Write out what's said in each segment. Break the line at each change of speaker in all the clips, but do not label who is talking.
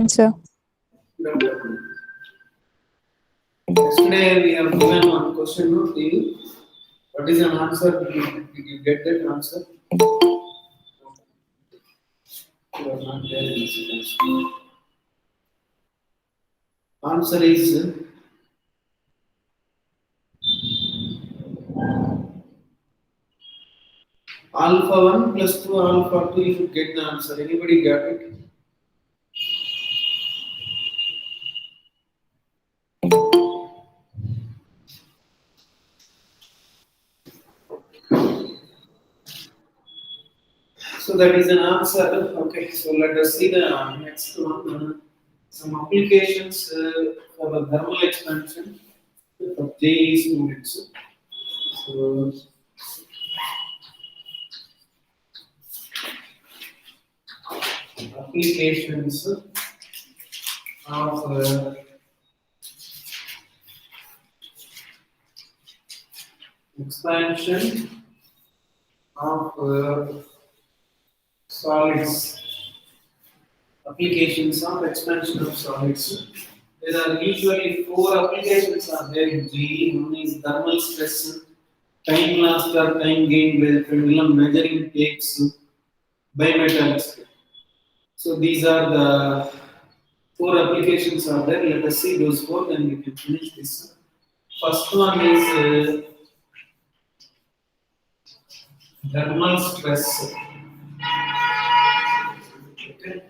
sir.
Yesterday we have given one question to you. What is an answer? Did you get that answer? You are not there in this question. Answer is alpha 1 plus 2 alpha 2. You should get the answer. Anybody got it? So that is an answer. Okay, so let us see the next one. Some applications for the thermal expansion of JEE students. So applications of expansion of solids. Applications of expansion of solids. There are usually 4 applications are there in GE. One is thermal stress, time lost or time gained by the pendulum measuring tapes, bimetals. So these are the 4 applications are there. Let us see those 4, then we can finish this. First one is thermal stress. Okay.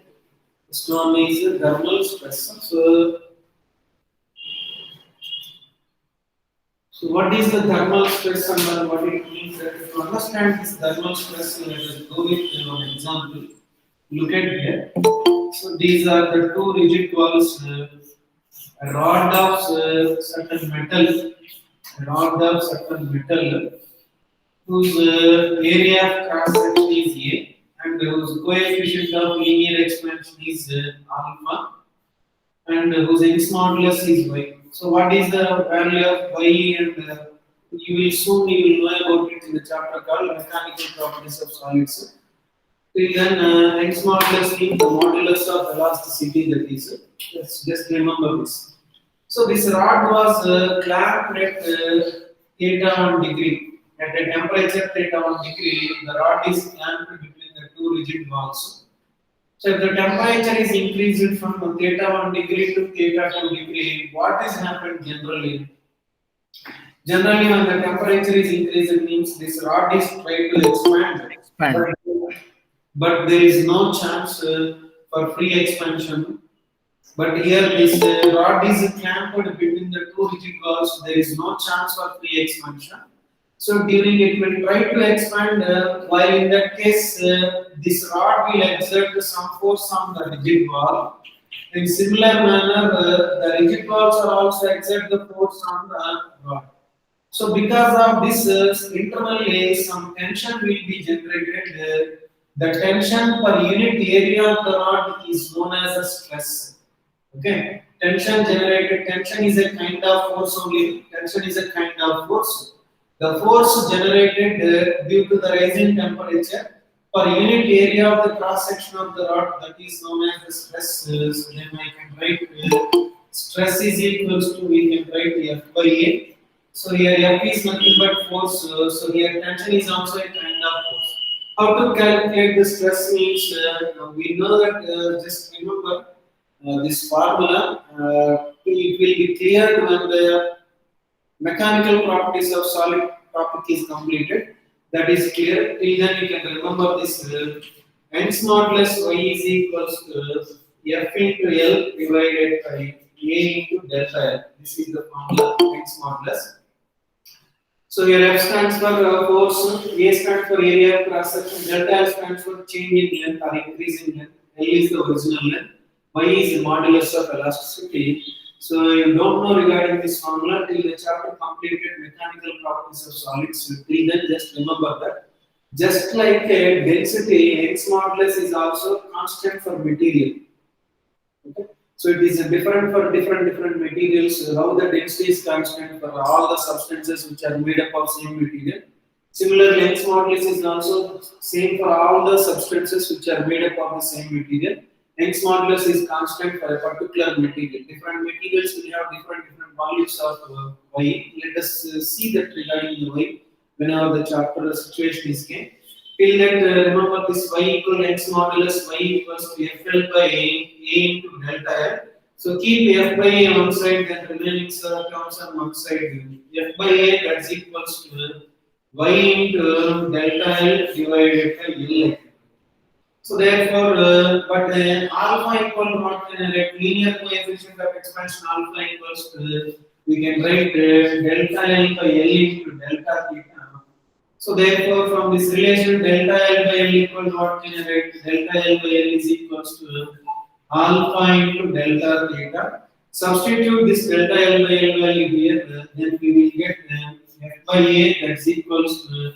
First one is thermal stress. So what is the thermal stress and what it means? To understand this thermal stress, let us go with one example. Look at here. So these are the 2 rigid walls, a rod of certain metal, whose area of cross section is A, and whose coefficient of linear expansion is alpha, and whose Young's modulus is Y. So what is the value of Y, and you will know about it in the chapter called mechanical properties of solids. Till then, Young's modulus means the modulus of elasticity, that is. Let's just remember this. So this rod was clamped at theta 1 degree. At a temperature theta 1 degree, the rod is clamped between the 2 rigid walls. So if the temperature is increased from theta 1 degree to theta 2 degree, what is happened generally? Generally, when the temperature is increased, it means this rod is trying to expand. But there is no chance for free expansion. But here this rod is clamped between the 2 rigid walls. There is no chance for free expansion. So during it will try to expand, while in that case this rod will exert some force on the rigid wall. In similar manner, the rigid walls are also exert the force on the rod. So because of this internally some tension will be generated. The tension per unit area of the rod is known as a stress. Okay, tension is a kind of force only. Tension is a kind of force. The force generated due to the rising temperature per unit area of the cross section of the rod, that is known as the stress. So then I can write stress is equals to, we can write F by A. So here F is nothing but force. So here tension is also a kind of force. How to calculate the stress means we know that just remember this formula. It will be clear when the mechanical properties of solid topic is completed. That is clear. Till then you can remember this. Young's modulus Y is equals to F into L divided by A into delta L. This is the formula, Young's modulus. So here F stands for force, A stands for area of cross section, delta L stands for change in length or increase in length, L is the original length, Y is the modulus of elasticity. So you don't know regarding this formula till the chapter completed mechanical properties of solids. Till then, just remember that. Just like a density, Young's modulus is also constant for material. Okay? So it is different for different materials. How the density is constant for all the substances which are made up of same material. Similarly, Young's modulus is also same for all the substances which are made up of the same material. Young's modulus is constant for a particular material. Different materials will have different values of y. Let us see that regarding the y whenever the chapter situation is came. Till that, remember this y equal Young's modulus y equals to FL by A into delta L. So keep F by A on one side, then remaining terms on one side. F by A that's equals to y into delta L divided by L. So therefore, alpha equal to what? Linear coefficient of expansion alpha equals to, we can write delta L by L into delta theta. So therefore, from this relation delta L by L equal to what? Delta L by L is equals to alpha into delta theta. Substitute this delta L by L value here, then we will get F by A that's equals to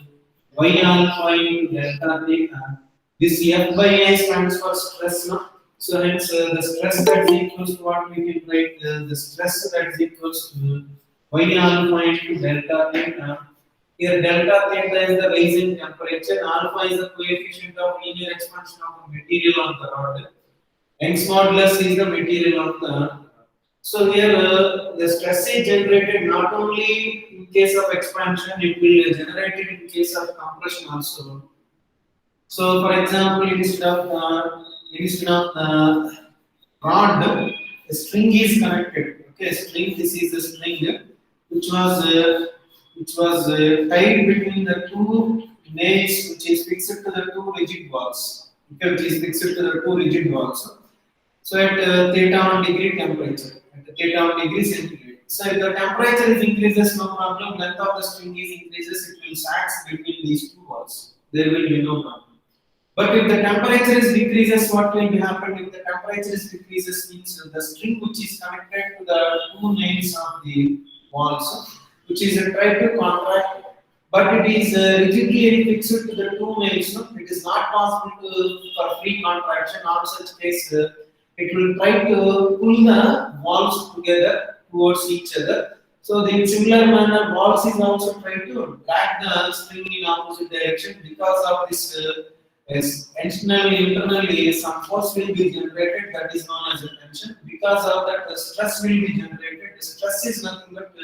y alpha into delta theta. This F by A stands for stress, no? So hence the stress that is equals to what we can write, the stress that is equals to y alpha into delta theta. Here delta theta is the rising temperature, alpha is the coefficient of linear expansion of the material on the rod. Young's modulus is the material of the. So here the stress is generated not only in case of expansion, it will generate it in case of compression also. So, for example, instead of the rod, a string is connected. Okay, string. This is the string which was tied between the two nails, which is fixed to the two rigid walls. Okay, which is fixed to the two rigid walls. So at theta 1 degree temperature, at theta 1 degree centigrade. So if the temperature is increases, no problem. Length of the string is increases, it will sags between these two walls. There will be no problem. But if the temperature is decreases, what will happen? If the temperature is decreases, means the string which is connected to the two nails of the walls, which is tried to contract, but it is rigidly fixed to the two nails. No? It is not possible for free contraction. On such case, it will try to pull the walls together towards each other. So, in similar manner, walls is also trying to drag the string in opposite direction because of this. Internally, some force will be generated that is known as a tension. Because of that, the stress will be generated. The stress is nothing but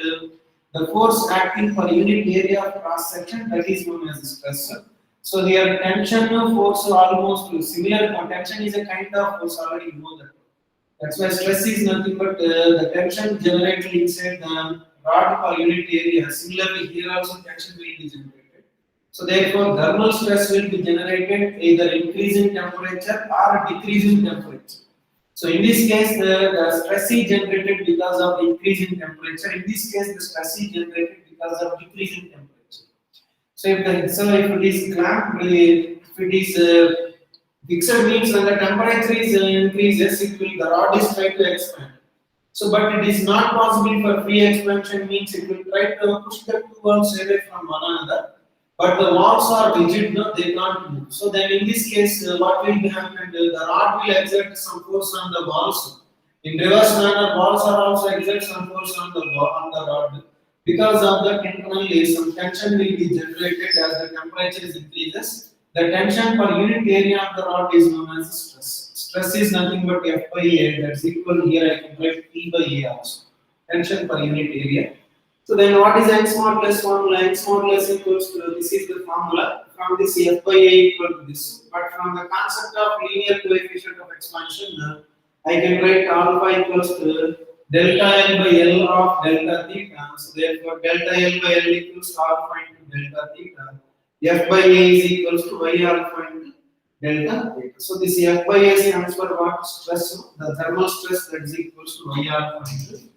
the force acting per unit area of cross section, that is known as stress. So, their tension force almost similar. Tension is a kind of force, already know that. That's why stress is nothing but the tension generated inside the rod per unit area. Similarly, here also tension will be generated. So therefore, thermal stress will be generated either increasing temperature or decreasing temperature. So in this case, the stress is generated because of increasing temperature. In this case, the stress is generated because of decreasing temperature. So if it is clamped, if it is fixed, means when the temperature is increases, the rod is trying to expand. So, but it is not possible for free expansion. Means it will try to push the two walls away from one another. But the walls are rigid, no, they can't move. So then in this case, what will happen? The rod will exert some force on the walls. In reverse manner, walls are also exert some force on the rod. Because of that, internally some tension will be generated as the temperature is increases. The tension per unit area of the rod is known as stress. Stress is nothing but F by A. That's equal here. I can write P by A also. Tension per unit area. So then what is Young's modulus formula? Young's modulus equals to, this is the formula, from this F by A equal to this. But from the concept of linear coefficient of expansion, I can write alpha equals to delta L by L of delta theta. So therefore delta L by L equals to alpha into delta theta. F by A is equals to y alpha into delta theta. So this F by A stands for what? Stress, the thermal stress, that is equals to y alpha into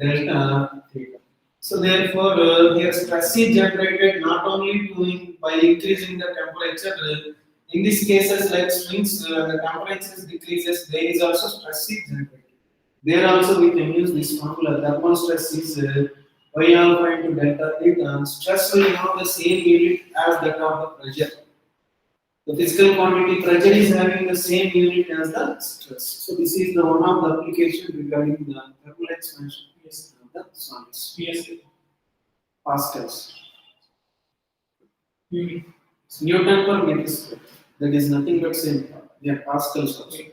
delta theta. So therefore, here stress is generated not only by increasing the temperature. In these cases, like strings, the temperature decreases. There is also stress is generated. There also we can use this formula. Thermal stress is y alpha into delta theta. Stress will have the same unit as that of the pressure. The physical quantity pressure is having the same unit as the stress. So this is the one of the application regarding the thermal expansion. Yes, the solids. Yes. Pascals. Newton per meter square. That is nothing but same. Yeah, Pascals also.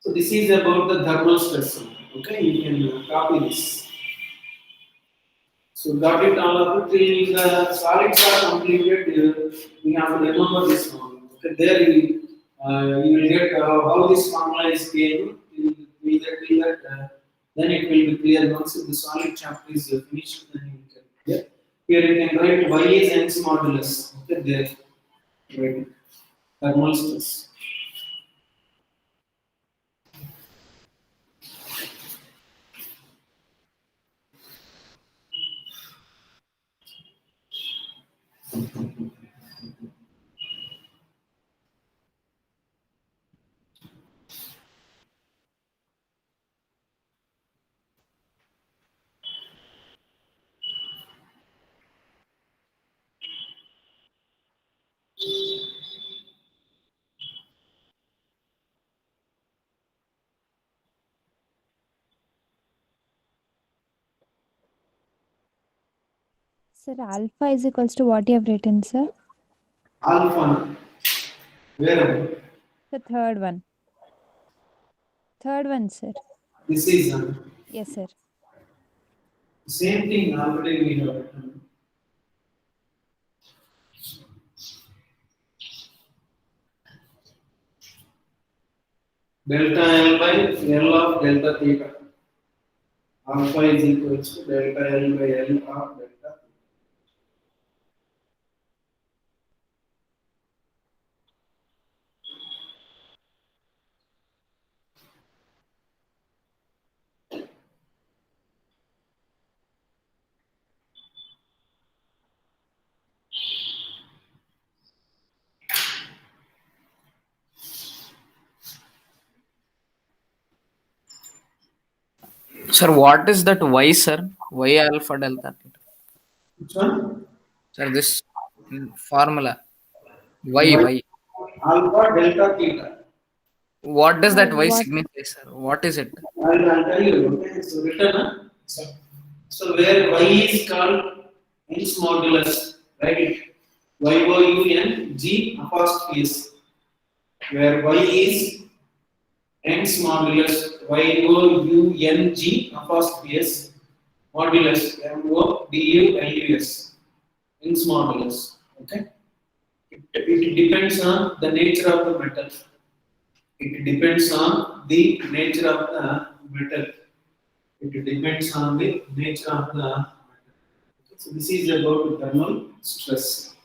So this is about the thermal stress. Okay, you can copy this. So got it all of it. Till the solids are completed, we have to remember this one. Okay, there you will get how this formula is came. Till that, then it will be clear. Once the solid chapter is finished, then you can clear. Here you can write y is Young's modulus. Okay, there. Right. Thermal stress.
Sir, alpha is equals to what you have written, sir?
Alpha. Where?
The third one. Third one, sir.
This is
Yes, sir.
same thing already we have written. Delta L by L of delta theta. Alpha is equals to delta L by L of delta.
Sir, what is that Y, sir? Y alpha delta theta.
Which one?
Sir, this formula.
Y
Y.
alpha delta theta.
What does that Y
What?
signify, sir? What is it?
I'll tell you. Okay, so written. So where y is called Young's modulus, right? YOUNG apostrophe s. Where y is Young's modulus, YOUNG apostrophe s. Modulus, MODULUS. Young's modulus. Okay. It depends on the nature of the metal. It depends on the nature of the metal. It depends on the nature of the metal. So this is about thermal stress.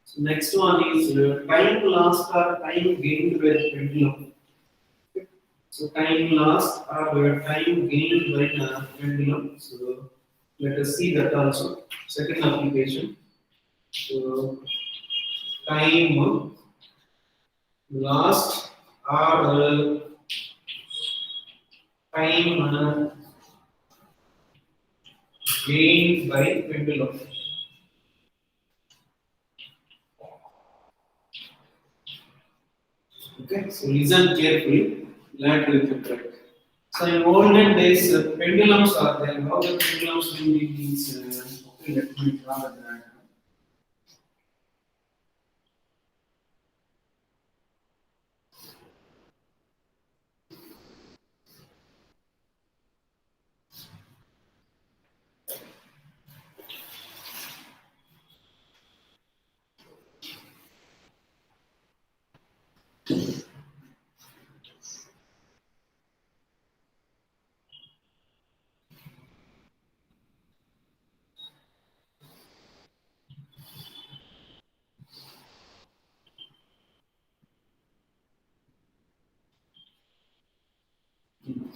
So next one is time lost or time gained by pendulum. So time lost or time gained by pendulum. So let us see that also. Second application. So time lost or time gained by pendulum. Okay, so listen carefully. Glad you can correct. So in olden days, pendulums are there. How the pendulums will be means. Okay, let me draw the diagram.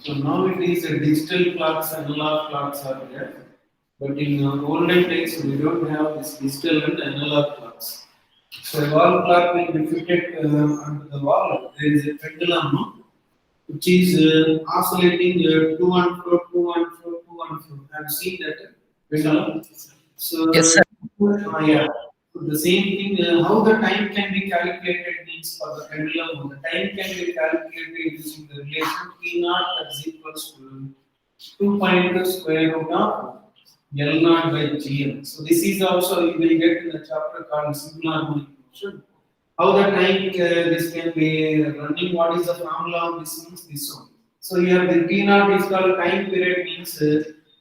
So now it is digital clocks, analog clocks are there. But in olden days, we don't have this digital and analog clocks. So a wall clock will be fitted onto the wall. There is a pendulum which is oscillating to and fro, to and fro, to and fro. Have you seen that pendulum? So,
Yes, sir.
yeah. So the same thing, how the time can be calculated means for the pendulum, the time can be calculated using the relation P naught is equals to 2 square root of L naught by GM. So this is also you will get in the chapter called simple harmonic motion. How the time this can be running? What is the formula of this? Means this one. So here the T naught is called time period, means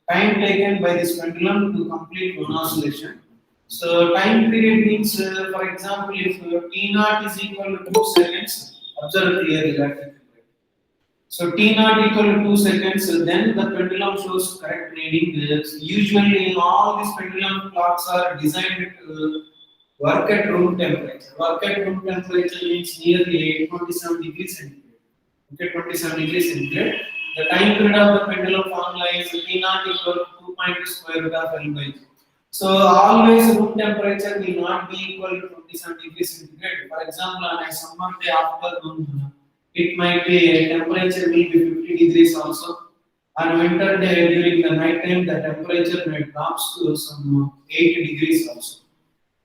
time taken by this pendulum to complete one oscillation. So time period means, for example, if T naught is equal to 2 seconds, observe clearly that. So T naught equal to 2 seconds, then the pendulum shows correct reading. Usually all these pendulum clocks are designed to work at room temperature. Work at room temperature means nearly 27 degrees centigrade. Okay, 27 degrees centigrade. The time period of the pendulum formula is T naught equal to 2.2 square root of L by G. So always room temperature will not be equal to 27 degrees centigrade. For example, on a summer day afternoon, it might be temperature will be 50 degrees also. On winter day during the night time, the temperature may drops to some 80 degrees also.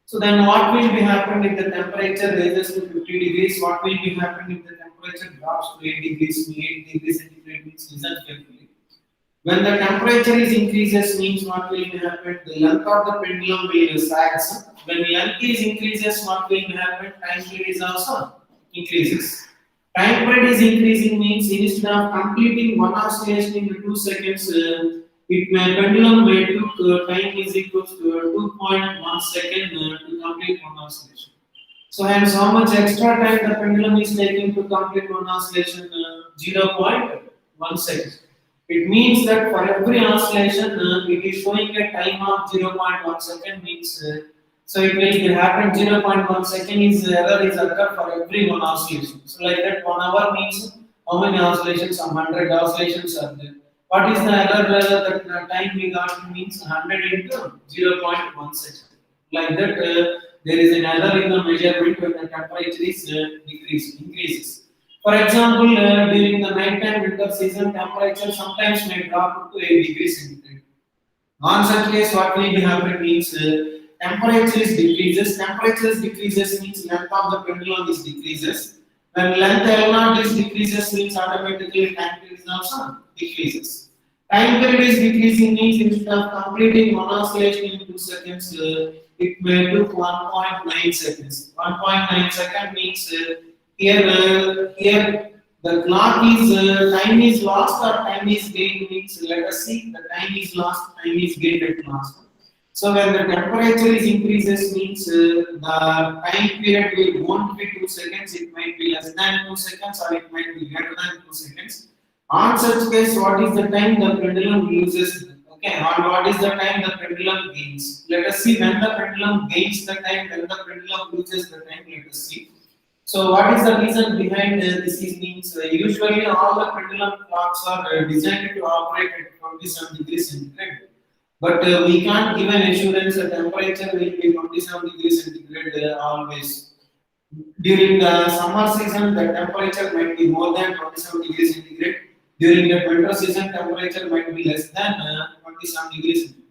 So then what will be happen if the temperature raises to 50 degrees? What will be happen if the temperature drops to 8 degrees? 8 degrees centigrade means listen carefully. When the temperature is increases means what will be happen? The length of the pendulum will sags. When length is increases, what will be happen? Time period is also increases. Time period is increasing means instead of completing one oscillation in 2 seconds, it may pendulum may took time is equal to 2.1 second to complete one oscillation. So hence how much extra time the pendulum is taking to complete one oscillation? 0.1 second. It means that for every oscillation, it is showing a time of 0.1 second means so it will happen 0.1 second is error is occur for every one oscillation. So like that 1 hour means how many oscillations? Some 100 oscillations are there. What is the error that time we got means 100 into 0.1 second. Like that there is an error in the measurement when the temperature is increases. For example, during the nighttime winter season, temperature sometimes may drop to 8 degrees centigrade. On such case, what will be happening means temperature is decreases. Temperature is decreases means length of the pendulum is decreases. When length L naught is decreases means automatically time period is also decreases. Time period is decreasing means instead of completing one oscillation in 2 seconds, it may took 1.9 seconds. 1.9 second means here the clock is time is lost or time is gained means let us see the time is lost, time is gained at last. So when the temperature is increases means the time period will won't be 2 seconds, it might be less than 2 seconds or it might be greater than 2 seconds. On such case, what is the time the pendulum uses? Okay, and what is the time the pendulum gains? Let us see when the pendulum gains the time, when the pendulum loses the time. Let us see. So, what is the reason behind this? Is means usually all the pendulum clocks are designed to operate at 27 degrees centigrade. But we can't give an assurance the temperature will be 27 degrees centigrade always. During the summer season, the temperature might be more than 27 degrees centigrade. During the winter season, temperature might be less than 27 degrees centigrade.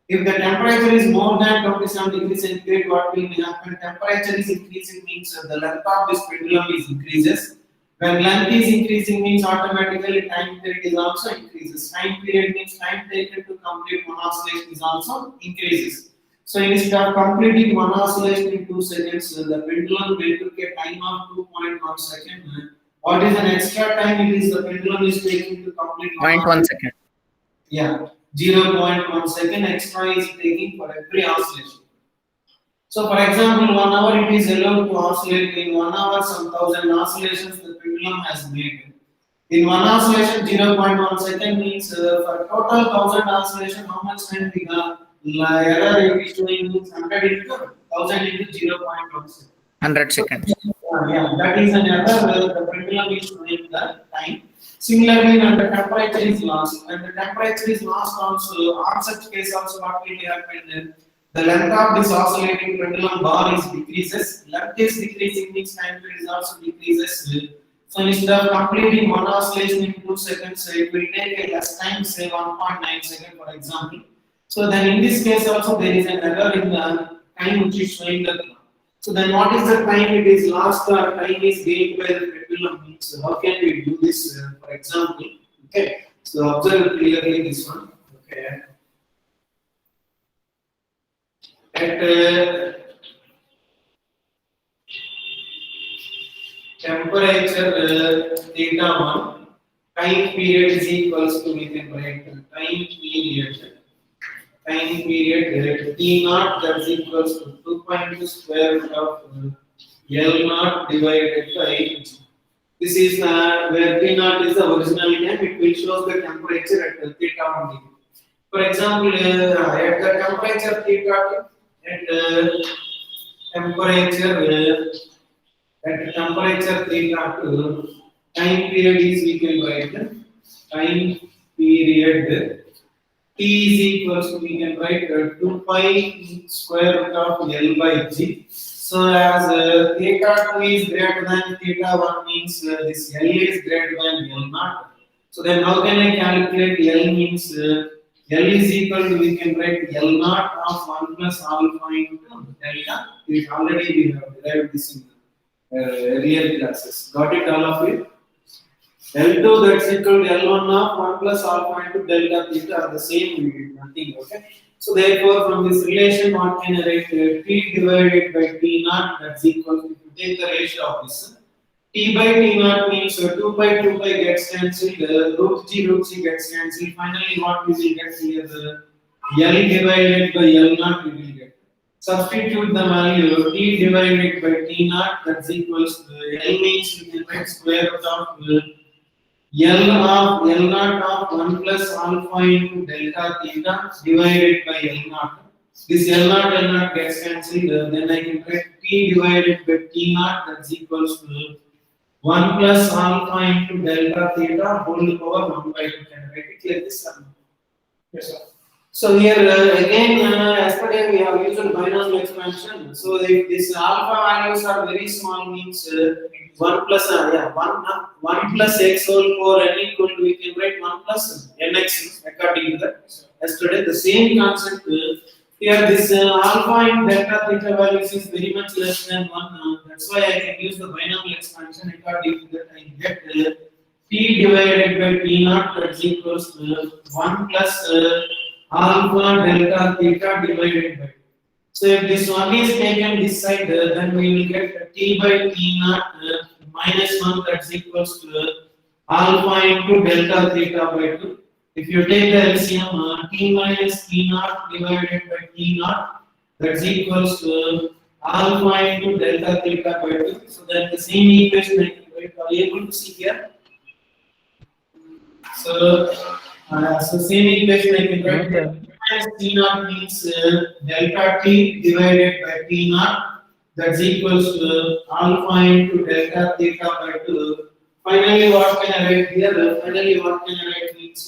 If the temperature is more than 27 degrees centigrade, what will happen? Temperature is increasing means the length of this pendulum is increases. When length is increasing means automatically time period is also increases. Time period means time taken to complete one oscillation is also increases. So instead of completing one oscillation in 2 seconds, the pendulum will take a time of 2.1 second. What is an extra time? It is the pendulum is taking to complete one
0.1
oscillation.
second.
Yeah, 0.1 second extra is taking for every oscillation. So, for example, 1 hour it is allowed to oscillate. In 1 hour, some 1000 oscillations the pendulum has made. In one oscillation, 0.1 second means for total 1000 oscillation, how much time we got? Error it is showing means 100 into 1000 into 0.1 second.
100
So,
seconds.
yeah, that is an error where the pendulum is showing the time. Similarly, when the temperature is lost, when the temperature is lost also, on such case also what will happen? The length of this oscillating pendulum bar is decreases. Length is decreasing means time period is also decreases. So instead of completing one oscillation in 2 seconds, it will take a less time, say 1.9 second for example. So then in this case also there is an error in the time which is showing the clock. So then what is the time it is lost or time is gained by the pendulum means how can we do this for example? Okay, so observe clearly this one. Okay. At temperature theta 1, time period is equals to, we can write time period T naught, that is equals to 2.2 square root of L naught divided by G. This is where T naught is the original name. It will show the temperature at theta 1 degree. For example, at the temperature theta, at temperature theta 2, time period is, we can write the time period T is equals to, we can write 2 pi square root of L by G. So as theta 2 is greater than theta 1 means this L is greater than L naught. So then how can I calculate L means L is equal to, we can write L naught of 1 plus alpha into delta. We already have derived this in real classes. Got it, all of you? L2, that's equal to L1 of 1 plus alpha into delta theta are the same, we did nothing, okay? So therefore, from this relation, what can I write? T divided by T naught, that's equal to, if you take the ratio of this, T by T naught means 2 pi gets cancelled, root G gets cancelled. Finally, what we will get here? L divided by L naught we will get. Substitute the value T divided by T naught, that's equals to L means we can write square root of L of L naught of 1 plus alpha into delta theta divided by L naught. This L naught gets cancelled, then I can write T divided by T naught, that's equals to 1 plus alpha into delta theta whole power 1 by 2. Can I write it like this? Yes, sir. So here again, yesterday we have used binomial expansion. So if this alpha values are very small, means 1 plus 1 plus x whole power n equal to, we can write 1 plus nx according to that. Yesterday the same concept. Here this alpha and delta theta values is very much less than 1. That's why I can use the binomial expansion. According to that, I get t divided by t naught, that's equals to 1 plus alpha delta theta divided by 2. So if this one is taken this side, then we will get t by t naught minus 1, that's equals to alpha into delta theta by 2. If you take the LCM, t minus t naught divided by t naught, that's equals to alpha into delta theta by 2. So that the same equation I can write. Are you able to see here? So same equation I can write. Minus t naught means delta t divided by t naught, that's equals to alpha into delta theta by 2. Finally, what can I write here? Finally, what can I write means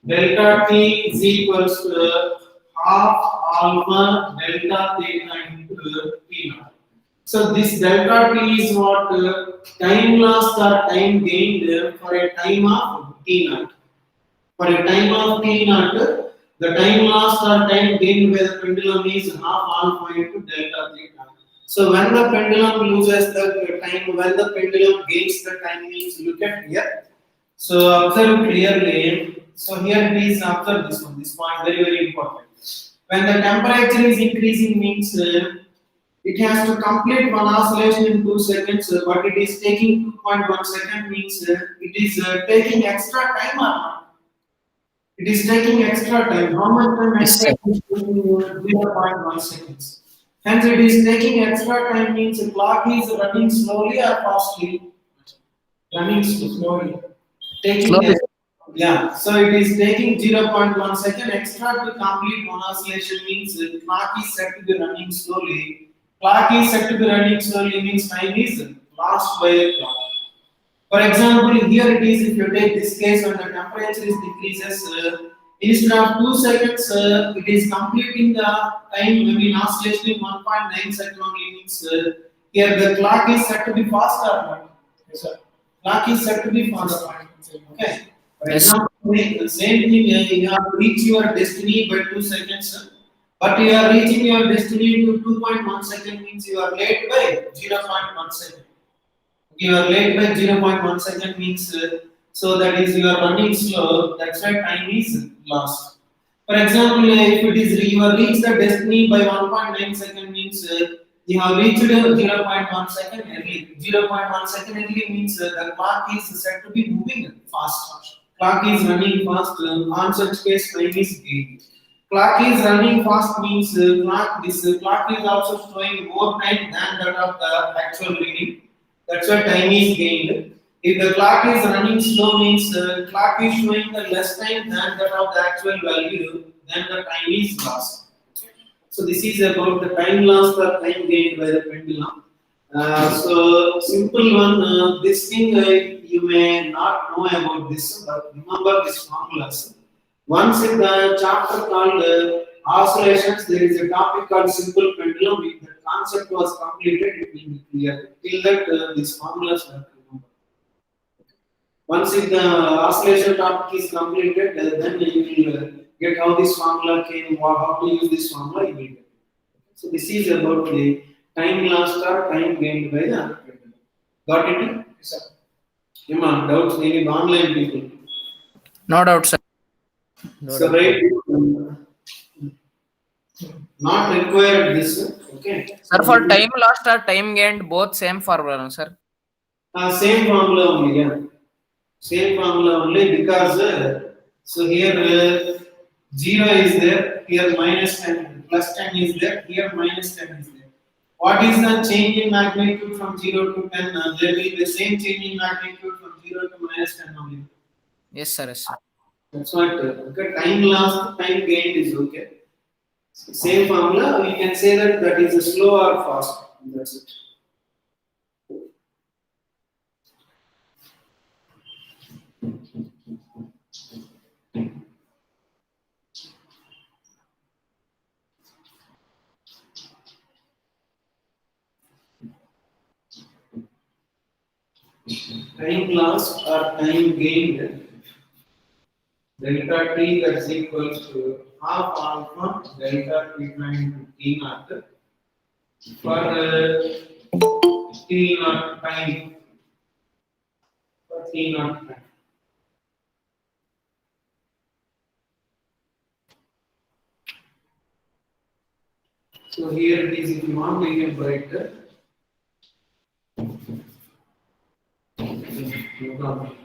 delta t is equals to half alpha delta theta into t naught. So this delta t is what time lost or time gained for a time of t naught. For a time of t naught, the time lost or time gained by the pendulum is half alpha into delta theta. So when the pendulum loses the time, when the pendulum gains the time means, look at here. So observe clearly. So here please observe this one. This point very important. When the temperature is increasing means it has to complete one oscillation in 2 seconds, but it is taking 2.1 second means it is taking extra time or not? It is taking extra time. How much time extra is taking? 0.1 seconds. Hence, it is taking extra time means the clock is running slowly or fastly? Running slowly. Taking yeah, so it is taking 0.1 second extra to complete one oscillation means the clock is set to be running slowly. Clock is set to be running slowly means time is lost by a clock. For example, here it is, if you take this case when the temperature is decreases, instead of 2 seconds, it is completing the time, oscillation in 1.9 seconds only means here the clock is set to be faster or not? Yes, sir. Clock is set to be faster. Okay. For example, the same thing, you have reached your destiny by 2 seconds, but you are reaching your destiny to 2.1 second means you are late by 0.1 second. You are late by 0.1 second means so that is you are running slow, that's why time is lost. For example, if it is you are reach the destiny by 1.9 second means You have reached 0.1 second early. 0.1 second early means the clock is said to be moving fast. Clock is running fast. On such case, time is gained. Clock is running fast means clock is also showing more time than that of the actual reading. That's why time is gained. If the clock is running slow means clock is showing the less time than that of the actual value, then the time is lost. So this is about the time lost or time gained by the pendulum. So simple one. This thing you may not know about this, but remember this formulas. Once in the chapter called oscillations, there is a topic called simple pendulum. If the concept was completed, it will be clear. Till that, these formulas are remembered. Once if the oscillation topic is completed, then you will get how this formula came, how to use this formula. You will get. So this is about the time lost or time gained by the pendulum. Got it? Yes, sir. Come on, doubts? Maybe online people.
No doubt, sir.
No
So
doubt,
right,
sir.
not required this. Okay.
Sir,
So
for time lost or time gained, both same formula, sir.
same formula only. Yeah. Same formula only because so here 0 is there, here minus 10, plus 10 is there, here minus 10 is there. What is the change in magnitude from 0 to 10? There will be the same change in magnitude from 0 to minus 10 only.
Yes, sir. Yes, sir.
That's what okay, time lost, time gained is okay. Same formula, we can say that that is a slow or fast. That's it. Time lost or time gained, delta t that is equals to half alpha delta t prime to t naught for t naught time for t naught time. So here it is, if you want we can write that. No problem.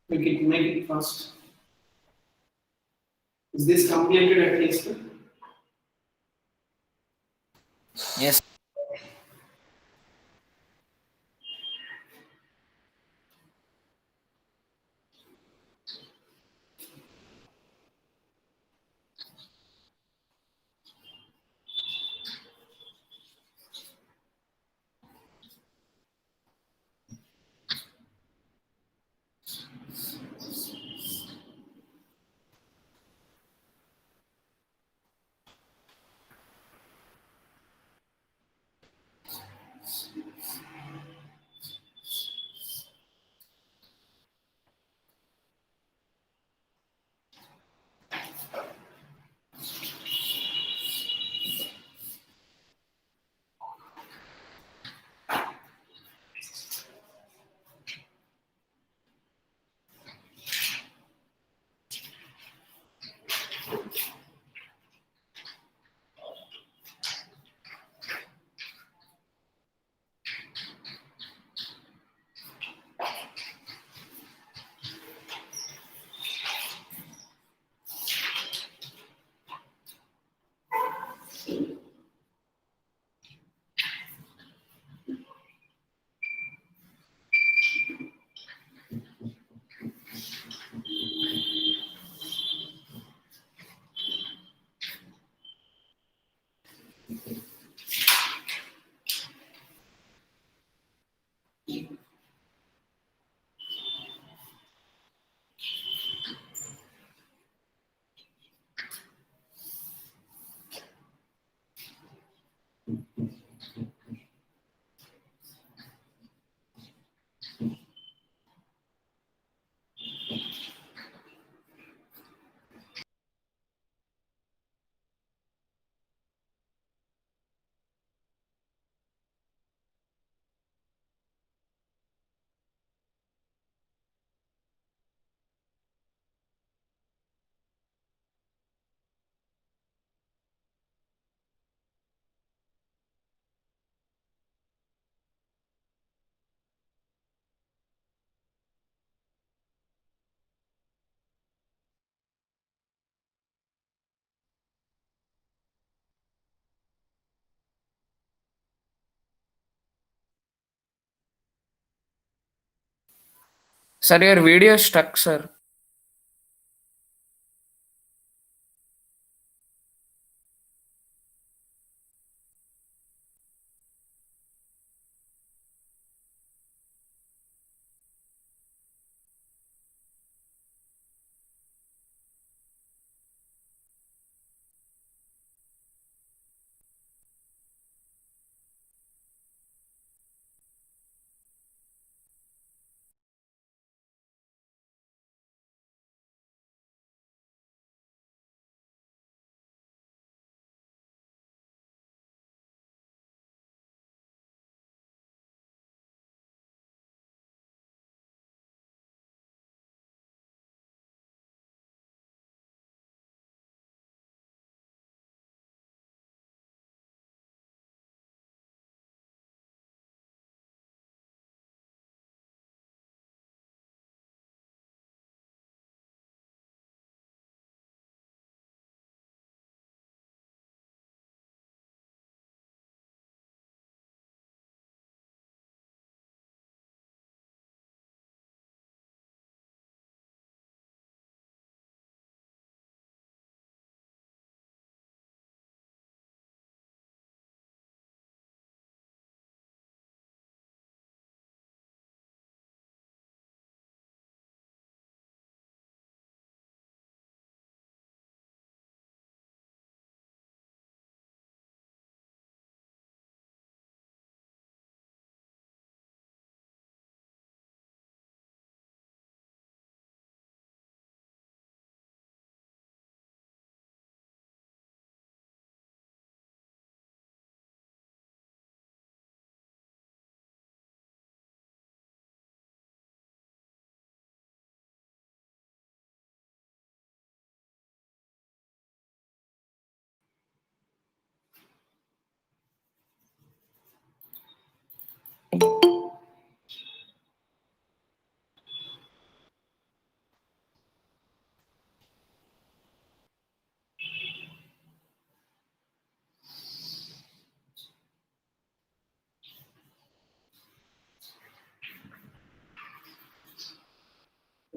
Make it fast. Is this completed at least?
Yes. Sir, your video is stuck, sir.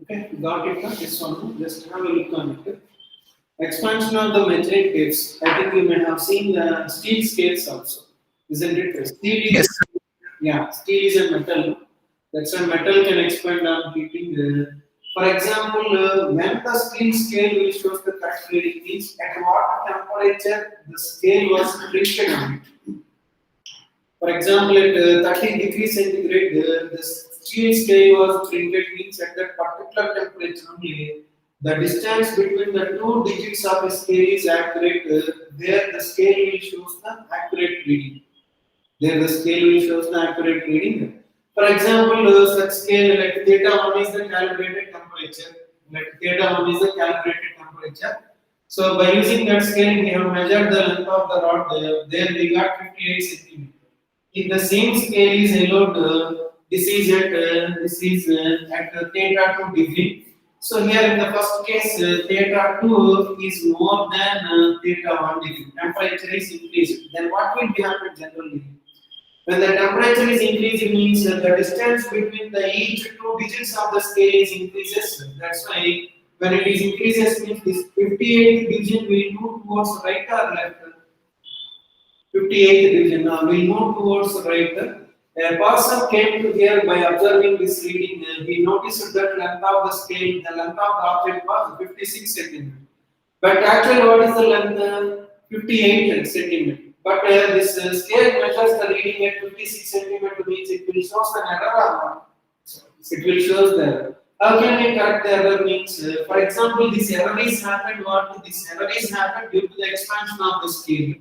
Okay, got it? This one, just have a look on it. Expansion of the metric tips. I think you may have seen the steel scales also, isn't it? Steel
Yes,
is, yeah, steel is a metal. That's why metal can expand on heating. For example, when the steel scale will show the correct reading means at what temperature the scale was printed on it. For example, at 30 degrees centigrade, the steel scale was printed means at that particular temperature only. The distance between the two digits of a scale is accurate. There, the scale will show the accurate reading. There, the scale will show the accurate reading. For example, such scale like theta 1 is the calibrated temperature. Like theta 1 is the calibrated temperature. So, by using that scale, we have measured the length of the rod. There, we got 58 centimeters. If the same scale is allowed, this is at theta 2 degree. So here in the first case, theta 2 is more than theta 1 degree. Temperature is increased. Then what will be happen generally? When the temperature is increased, it means that the distance between the each two digits of the scale is increases. That's why when it is increases, means this 58th digit will move towards right or left. 58th division. Now we move towards the right. A person came to here by observing this reading. He noticed that length of the scale, the length of the object was 56 centimeter. But actually, what is the length? 58 centimeter. But this scale measures the reading at 56 centimeter means it will show an error or not. It will show the error. How can we correct the error means, for example, this error is happened. What this error is happened due to the expansion of the scale.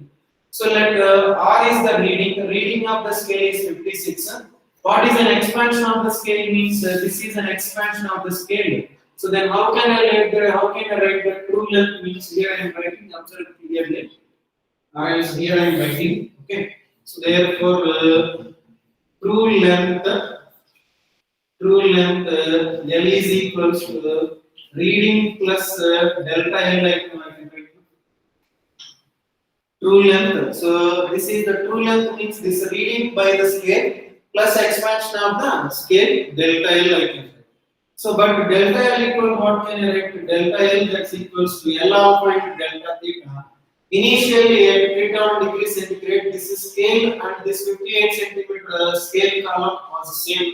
So let R is the reading. The reading of the scale is 56. What is an expansion of the scale means this is an expansion of the scale. So then how can I write the true length means here I am writing observe clearly. Here I am writing. Okay. So therefore true length L is equals to reading plus delta L I can write. True length. So this is the true length means this reading by the scale plus expansion of the scale delta L I can write. So, but delta L equal what can I write? Delta L that's equals to L alpha into delta theta. Initially at theta 1 degree centigrade, this is scale and this 58 centimeter scale column was the same.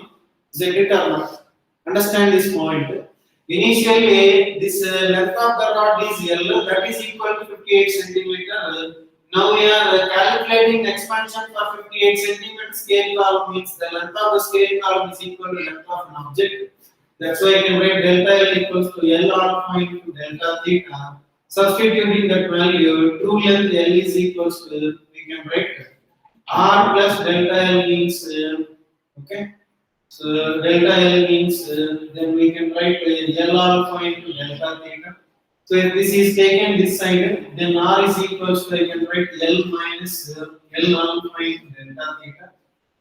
Is it or not? Understand this point. Initially, this length of the rod is L, that is equal to 58 centimeter. Now we are calculating expansion for 58 centimeter scale column means the length of the scale column is equal to length of an object. That's why I can write delta L equals to L alpha into delta theta. Substituting that value, true length L is equals to, we can write R plus delta L means, okay. So delta L means, then we can write L alpha into delta theta. So if this is taken this side, then R is equals to, I can write L minus L alpha into delta theta.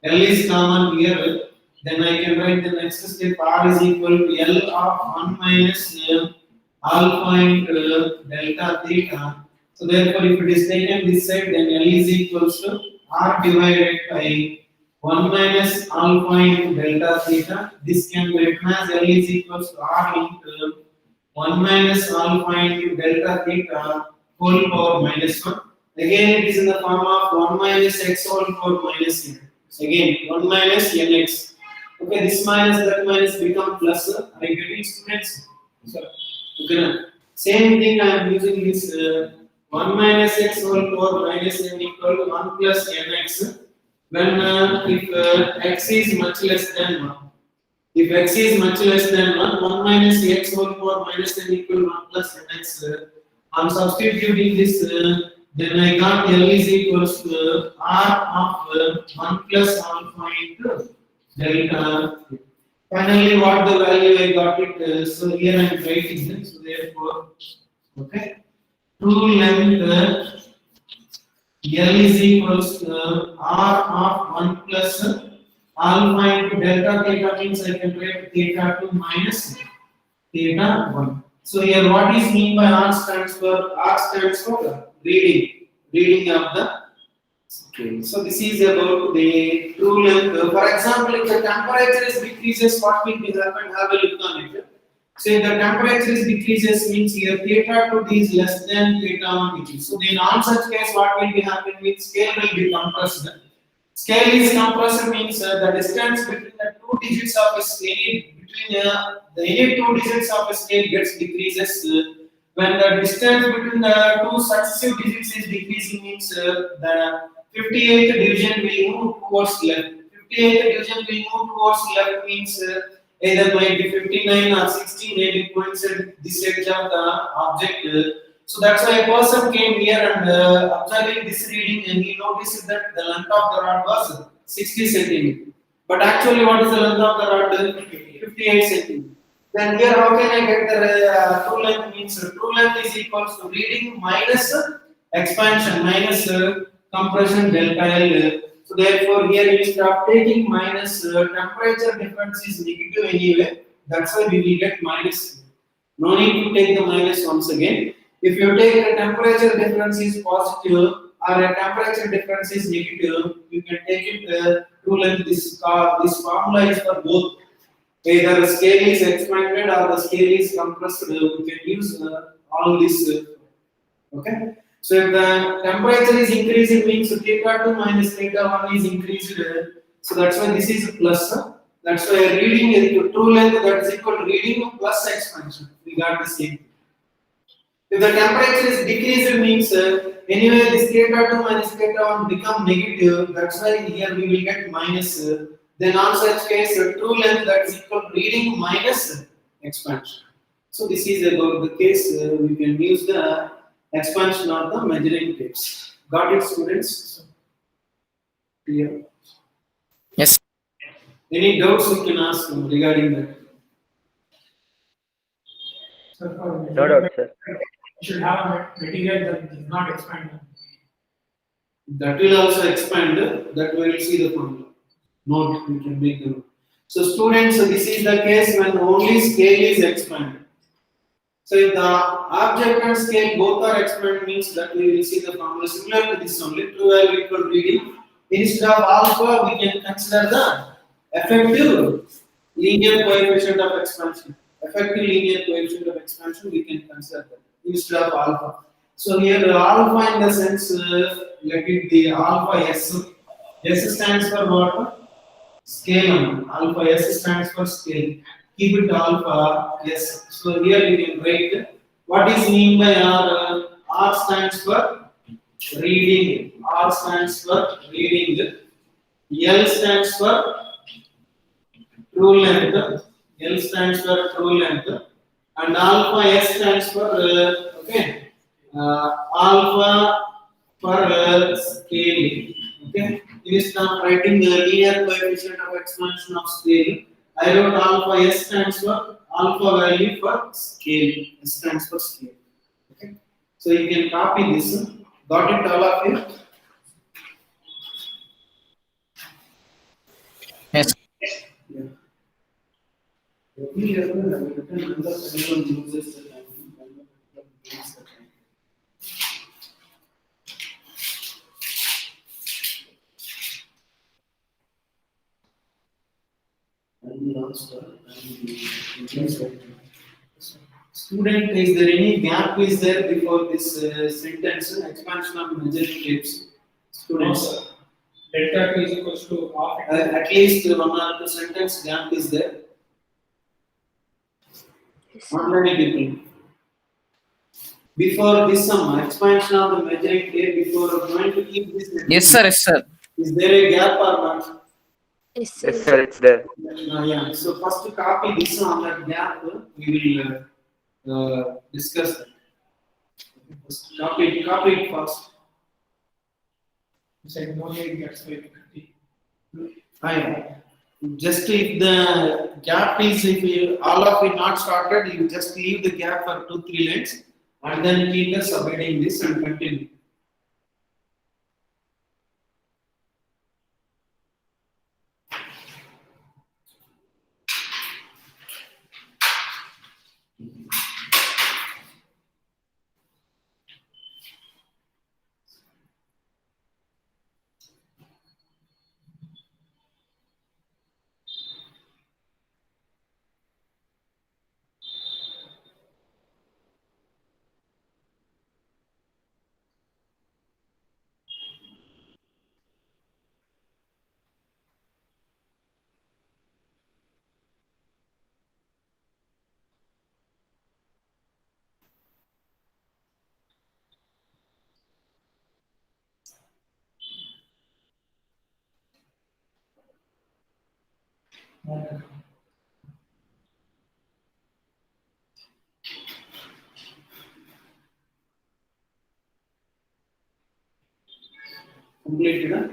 L is common here. Then I can write the next step R is equal to L of 1 minus alpha into delta theta. So therefore, if it is taken this side, then L is equals to R divided by 1 minus alpha into delta theta. This can be written as L is equals to R into 1 minus alpha into delta theta whole power minus 1. Again, it is in the form of 1 minus x whole power minus n. So again, 1 minus nx. Okay, this minus that minus become plus. Are you getting students? So, okay, same thing I am using this 1 minus x whole power minus n equal to 1 plus nx. When if x is much less than 1. If x is much less than 1, 1 minus x whole power minus n equal to 1 plus nx. I am substituting this, then I got L is equals to R of 1 plus alpha into delta. Finally, what the value I got it, so here I am writing it, so therefore, okay, true length L is equals to R of 1 plus alpha into delta theta means I can write theta 2 minus theta 1. So here what is mean by R stands for? R stands for reading of the scale. So this is about the true length. For example, if the temperature is decreases, what will be happen? Have a look on it. So if the temperature is decreases means here theta 2 is less than theta 1 degree. So in all such case, what will be happening means scale will be compressed. Scale is compressed means the distance between the two digits of a scale between the any two digits of a scale gets decreases. When the distance between the two successive digits is decreasing means the 58th division will move towards left. 58th division will move towards left means either might be 59 or 60 maybe points at this edge of the object. So that's why a person came here and observing this reading and he noticed that the length of the rod was 60 centimeters. But actually what is the length of the rod? 58 centimeters. Then here how can I get the true length means true length is equals to reading minus expansion minus compression delta L. So therefore here instead of taking minus temperature difference is negative anyway. That's why we will get minus. No need to take the minus once again. If you take a temperature difference is positive or a temperature difference is negative, you can take it true length. This formula is for both. Either the scale is expanded or the scale is compressed. You can use all this. Okay. So if the temperature is increasing means theta 2 minus theta 1 is increased. So that's why this is plus. That's why reading is true length that is equal to reading plus expansion. We got the same. If the temperature is decreased means anyway this theta 2 minus theta 1 become negative. That's why here we will get minus. Then on such case true length that is equal to reading minus expansion. So this is about the case we can use the expansion of the measuring tapes. Got it, students? Clear?
Yes.
Any doubts you can ask regarding that?
No doubt, sir.
You should have a material that does not expand.
That will also expand. That we will see the formula. Note, we can make the note. So students, this is the case when only scale is expanded. So if the object and scale both are expanded means that we will see the formula similar to this only. True value equal reading. Instead of alpha, we can consider the effective linear coefficient of expansion. Effective linear coefficient of expansion we can consider that instead of alpha. So here alpha in the sense let it be alpha s. S stands for what? Scale. Alpha s stands for scale. Keep it alpha s. So here you can write what is mean by R. R stands for reading. R stands for reading. L stands for true length. L stands for true length, and alpha S stands for alpha for scale. Okay, instead of writing the linear coefficient of expansion of scale, I wrote alpha S stands for alpha value for scale. S stands for scale. Okay, so you can copy this. Got it, all of you?
Yes.
Yeah. Every level has written number anyone uses the time. Uses the time. And the answer and the answer. Student, is there any gap is there before this sentence expansion of measuring tapes? Students,
Delta T is equals to half.
at least one or two sentence gap is there. Not many people. Before this sum, expansion of the measuring tape, before going to keep this.
Yes, sir. Yes, sir.
Is there a gap or not?
Yes, sir, it's there.
Yeah. So first to copy this on that gap, we will discuss that. First copy it first.
You said no need gets very 50.
I just if the gap is if you all of you not started, you just leave the gap for 2-3 lines and then keep the subheading this and continue. Completed. Huh?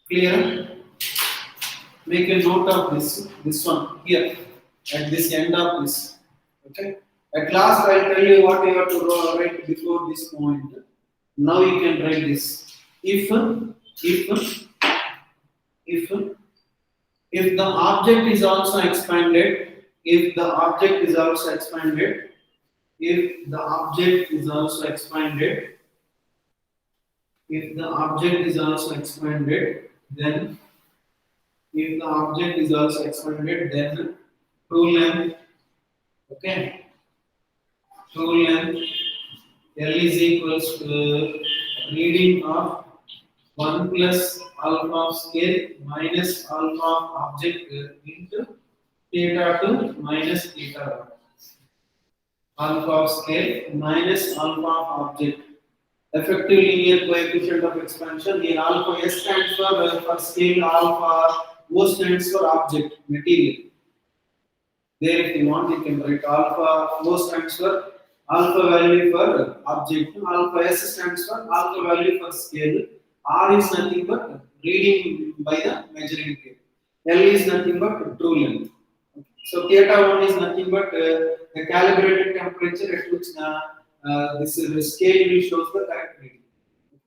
Clear? Make a note of this one here, at this end of this. Okay. At last, I'll tell you what you have to write before this point. Now you can write this. If the object is also expanded, if the object is also expanded, if the object is also expanded, if the object is also expanded, then if the object is also expanded, then true length, okay, true length L is equals to reading of 1 plus alpha of scale minus alpha of object into theta 2 minus theta 1. Alpha of scale minus alpha of object. Effective linear coefficient of expansion. Here alpha S stands for scale, alpha O stands for object, material. There if you want you can write alpha O stands for alpha value for object, alpha S stands for alpha value for scale, R is nothing but reading by the measuring tape, L is nothing but true length. So theta 1 is nothing but the calibrated temperature at which this scale will shows the correct reading.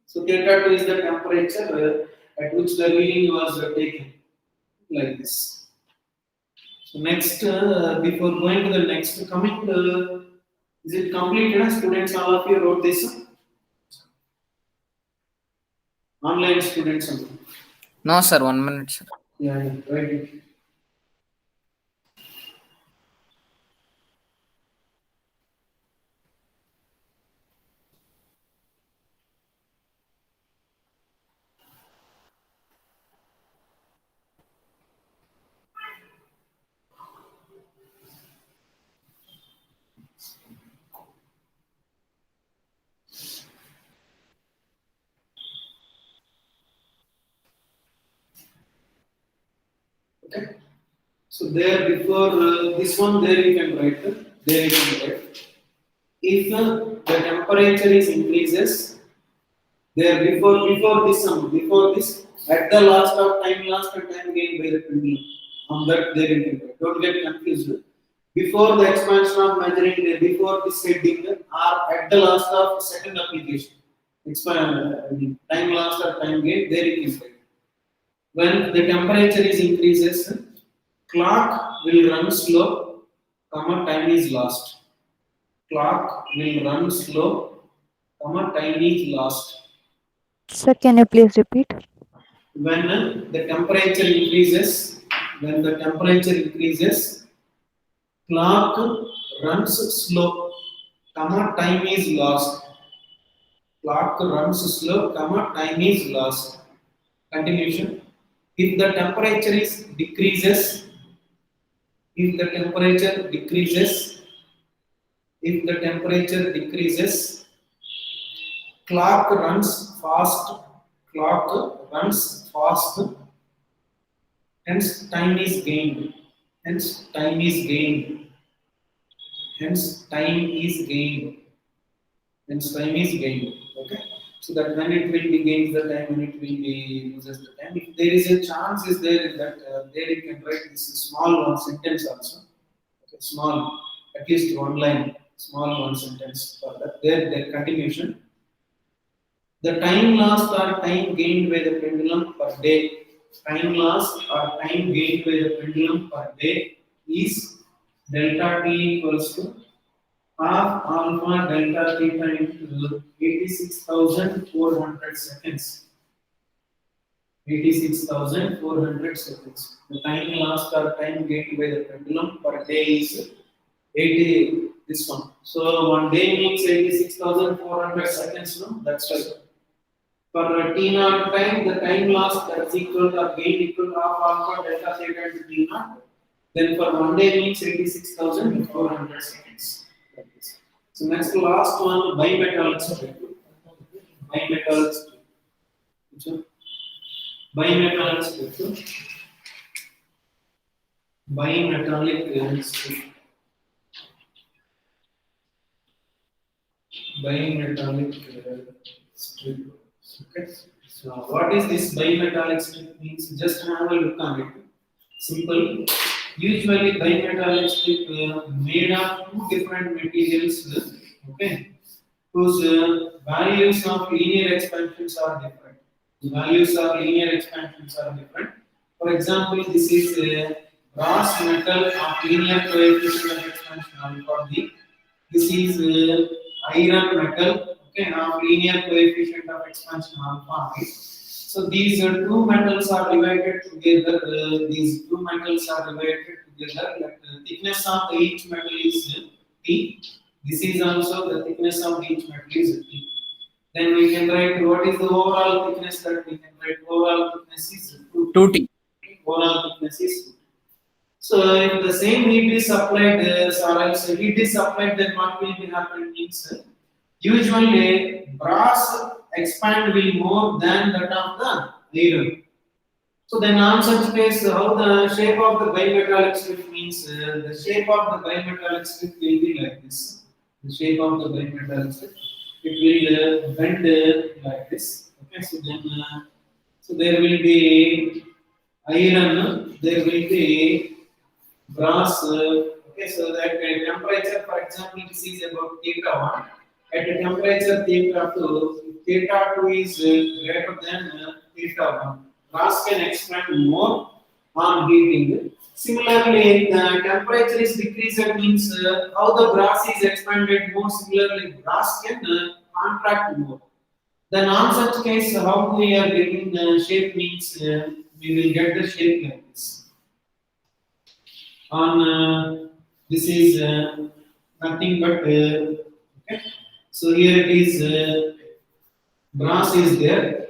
So theta 2 is the temperature at which the reading was taken. like this. So next, before going to the next, coming, is it completed? Students, all of you wrote this. Online students.
No, sir. 1 minute, sir.
Yeah, right. Okay. So there before this one, there you can write. There you can write. If the temperature is increases, there before this at the last of time last and time gain by the pendulum. On that there you can write. Don't get confused. Before the expansion of measuring, before this heading, or at the last of second application. Time last or time gain, there you can write. When the temperature is increases, clock will run slow, time is lost. Clock will run slow, time is lost.
Sir, can you please repeat?
When the temperature increases, clock runs slow, time is lost. Clock runs slow, time is lost. Continuation. If the temperature is decreases, if the temperature decreases, clock runs fast, hence time is gained, hence time is gained, hence time is gained, hence time is gained. Okay, so that when it will be gains the time, when it will be loses the time. If there is a chance is there in that, there you can write this small one sentence also. Okay, small, at least one line, small one sentence for that. There continuation. The time lost or time gained by the pendulum per day. Time lost or time gained by the pendulum per day is delta t equals to half alpha delta theta into 86,400 seconds. 86,400 seconds. The time lost or time gained by the pendulum per day is 80. This one. So 1 day means 86,400 seconds. No, that's right. For t naught time, the time lost that's equal to or gain equal to half alpha delta theta into t naught. Then for 1 day means 86,400 seconds. Like this. So next to last one, bimetallic. Bimetallic. Bimetallic. Bimetallic strip. Bimetallic strip. Okay. So what is this bimetallic strip means? Just have a look on it. Simple. Usually bimetallic strip made of two different materials. Okay. Whose values of linear expansions are different. The values of linear expansions are different. For example, this is brass metal of linear coefficient of expansion alpha D. This is iron metal, okay, of linear coefficient of expansion alpha I. So these two metals are divided together. These two metals are divided together. Like the thickness of each metal is T. This is also the thickness of each metal is T. Then we can write what is the overall thickness that we can write. Overall thickness is
2T.
Overall thickness is 2. So if the same heat is applied, or else heat is applied, then what will be happening means usually brass expand will more than that of the iron. So then on such case, how the shape of the bimetallic strip means the shape of the bimetallic strip will be like this. The shape of the bimetallic strip, it will bend like this. Okay, so then so there will be iron, there will be brass. Okay, so that temperature, for example, this is about theta 1. At a temperature theta 2, theta 2 is greater than theta 1. Brass can expand more on heating. Similarly, the temperature is decreased means how the brass is expanded more. Similarly, brass can contract more. Then on such case, how we are getting the shape means we will get the shape like this. On this is nothing but okay. So here it is brass is there.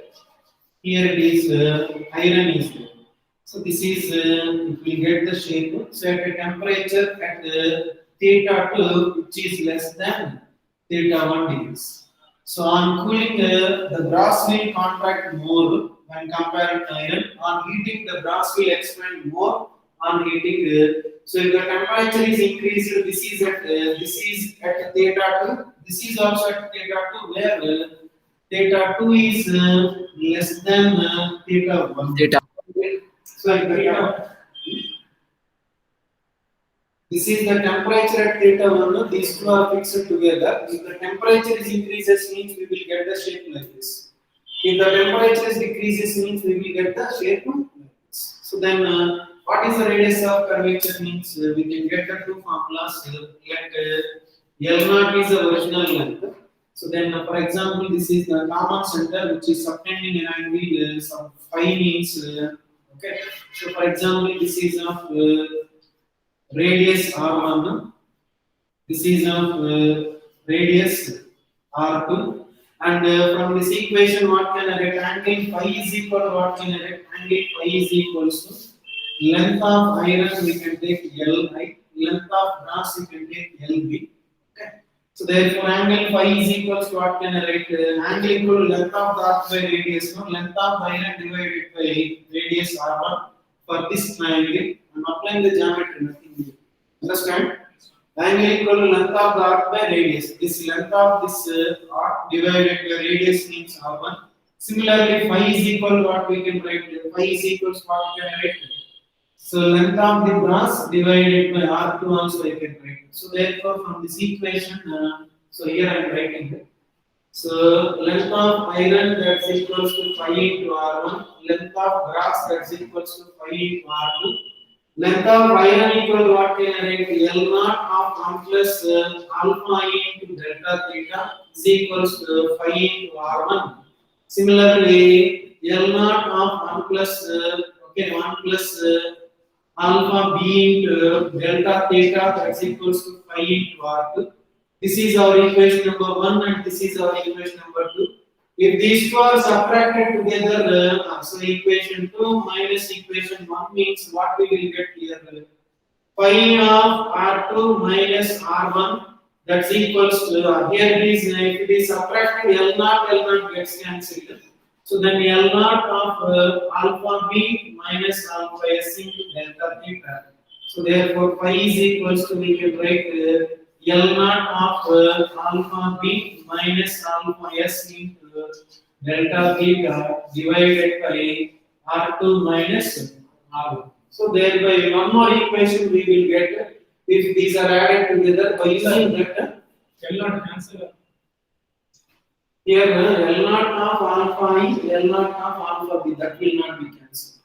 Here it is iron is there. So this is if we get the shape. So at a temperature at theta 2 which is less than theta 1 degrees. So on cooling the brass will contract more when compared to iron. On heating the brass will expand more on heating. So if the temperature is increased, this is at theta 2. This is also at theta 2 where theta 2 is less than theta 1.
Theta.
So this is the temperature at theta 1. These two are fixed together. If the temperature is increases means we will get the shape like this. If the temperature is decreases means we will get the shape like this. So then what is the radius of curvature means we can get the two formulas. Let L0 is the original length. So then for example this is the common center which is subtending an angle some phi means okay. So for example this is of radius r1, this is of radius r2, and from this equation what can I get? Angle phi is equal to what can I get? Angle phi is equals to length of iron we can take Li, length of brass we can take Lb. Okay. So therefore angle phi is equals to what can I write? Angle equal to length of the arc by radius, no? Length of iron divided by radius r1 for this triangle. I am applying the geometry, nothing new. Understand? Angle equal to length of the arc by radius. This length of this arc divided by radius means r1. Similarly, phi is equal to what we can write? Phi is equals to what we can write? So length of the brass divided by r2 also I can write. So therefore, from this equation, so here I am writing it. So length of iron that's equals to phi into r1. Length of brass that's equals to phi into r2. Length of iron equal to what can I write? L0 of 1 plus alpha into delta theta is equals to phi into r1. Similarly, L0 of 1 plus 1 plus alpha b into delta theta that's equals to phi into r2. This is our equation number 1 and this is our equation number 2. If these two are subtracted together, so equation 2 minus equation 1 means what we will get here? Phi of r2 minus r1 that's equals to here it is if it is subtracted L0 gets cancelled. So then L0 of alpha b minus alpha s into delta theta. So therefore phi is equals to we can write L0 of alpha b minus alpha s into delta theta divided by r2 minus r1. So thereby one more equation we will get if these are added together by using that
L0 cancel.
here L0 of alpha is L0 of alpha b, that will not be cancelled.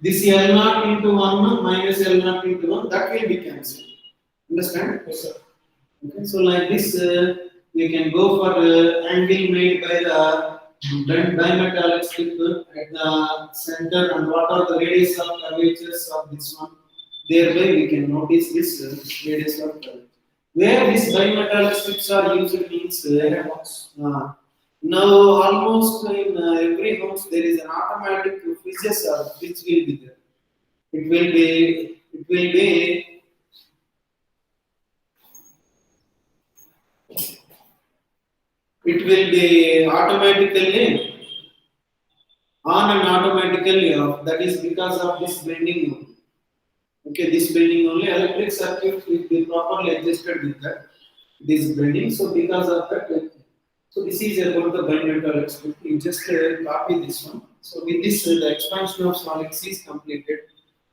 This L0 into 1 minus L0 into 1 that will be cancelled. Understand?
Yes, sir.
Okay, so like this we can go for angle made by the bent bimetallic strip at the center and what are the radius of curvatures of this one. Thereby we can notice this radius of curvature. Where these bimetallic strips are used means now almost in every house there is an automatic fridges which will be there. It will be automatically on and automatically off. That is because of this bending only. Okay, this bending only electric circuit will be properly adjusted with that. This bending, so because of that. So this is about the bimetallic strip. You just copy this one. So with this, the expansion of solids is completed.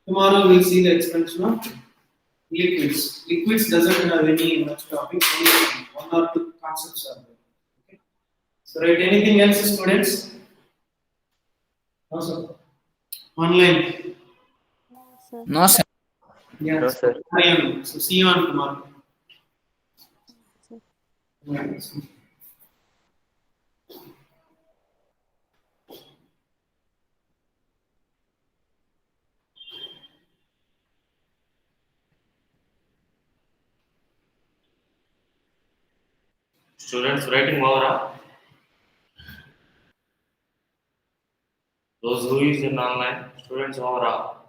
Tomorrow we'll see the expansion of liquids. Liquids doesn't have any much topic. Only one or two concepts are there. Okay. So right, anything else, students?
No, sir.
Online.
No, sir.
Yeah.
No, sir.
So C1 Kumar. Yeah.
Students writing over. Those who is in online, students over.